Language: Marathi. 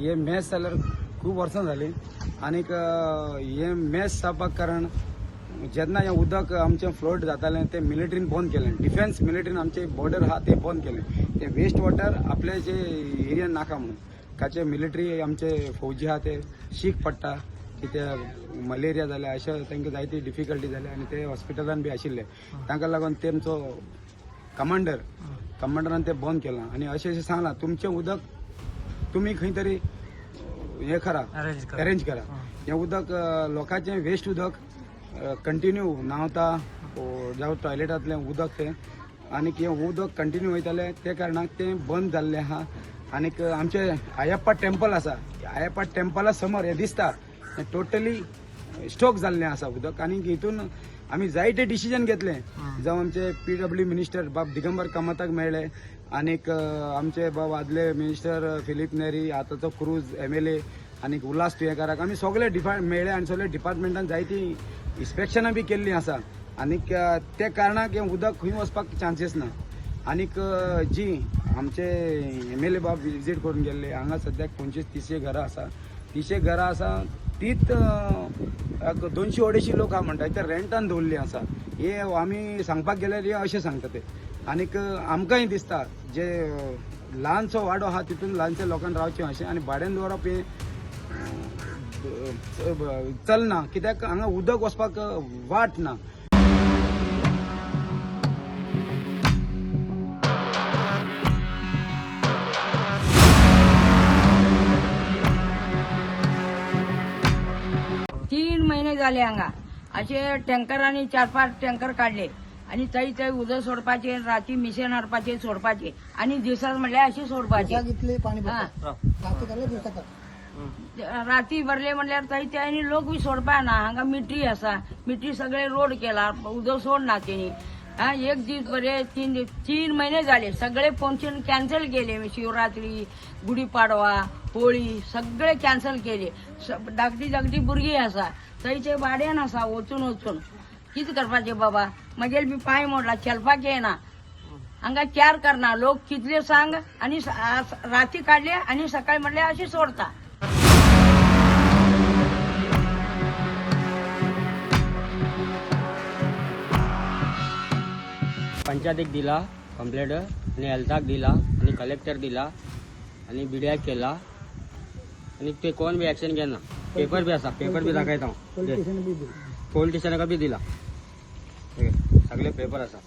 हे मेस जाल्यार खूब वर्सां जालीं आनीक हे मेस जावपाक कारण जेन्ना हें उदक आमचें फ्लोट जातालें तें मिलिटरीन बंद केलें. डिफेन्स मिलिटरीन आमचे बॉर्डर आहा तें बंद केलें. तें वेस्ट वॉटर आपल्या जे एरियान नाका म्हणून काचे मिलिटरी आमचे फौजी आहा ते शीक पडटा कित्याक मलेरिया जाल्या अशें तांकां जायती डिफिकल्टी जाल्या आनी ते हॉस्पिटलान बी आशिल्ले. तांकां लागून तेंचो कमांडरान तें बंद केलां आनी अशें सांगलां तुमचें उदक तुमी खंय तरी हें करा अरेंज करा. हें उदक लोकांचें वेस्ट उदक कंटिन्यू न्हांवता जावं टॉयलेटांतलें उदक तें आनीक हें उदक कंटिन्यू वयतालें ते कारणाक तें बंद जाल्लें आहा. आनीक आमचें आयप्पा टेम्पल आसा आयप्पा टेम्पला समोर हें दिसता टोटली स्टॉक जाल्लें आसा उदक आनीक हितून आमी जायते डिसिजन घेतलें जावं आमचे PW मिनिस्टर बाब दिगंबर कामताक मेळ्ळे आनीक आमचे बाब आदले मिनिस्टर फिलीप नेरी आतांचो क्रूज MLA आनीक उल्हास तुयेकाराक आमी सगळे मेळ्ळे आनी सगळे डिपार्टमेंटान जायती इन्स्पेक्शनां बी केल्लीं आसा आनीक ते कारणाक हें उदक खंय वचपाक चान्सीस ना. आनीक जी आमचे MLA बाब विजीट करून गेल्ले हांगा सद्याक 25-30 घरां आसा 30 घरां आसा तीच 200-250 लोक आहा म्हणटा ते रेंटान दवरल्लीं आसा. हे आमी सांगपाक गेल्यार हे अशें सांगता ते आनीक आमकांय दिसता जे ल्हानसो वाडो आहा तितून ल्हानशे लोकांक रावचें अशें आनी भाड्यान दवरप हें चलना कित्याक हांगा उदक वचपाक वाट ना. तीन महिने झाले हांगा असे टँकरांनी 4-5 टँकर काढले आणि थंय उदक सोडपाचे राती मिशन हाडपाचे सोडपाचे आणि दिसाक म्हणल्यार अशी सोडपाचे राती भरले म्हणल्यार थंय आनी लोक बी सोडपा ना. हांगा मिटरी आसा मिटरी सगळे रोड केला उदक सोडना तेणी. एक दीस बरे 3 महिने झाले सगळे फंक्शन कॅन्सल केले. शिवरात्री गुढीपाडवा होळी सगळे कॅन्सल केले. धाकटी भुरगीं आसा थंयचे भाड्यान आसा वचून कितें करपाचे बाबा. म्हजे बी पांय मोडला चलपाक येना. हांगा चार करना लोक कितले सांग आनी राती काढले आनी सकाळी म्हणले अशी सोडता. पंचायतीक दिला कंप्लेंट आणि हेल्थाक दिला आणि कलेक्टर दिला आणि BDIक केला आणि ते कोण बी ऍक्शन घेना. पेपर बी आसा पेपर बी दाखयता पोलीस स्टेशनाका बी दिला सगळे पेपर आसा.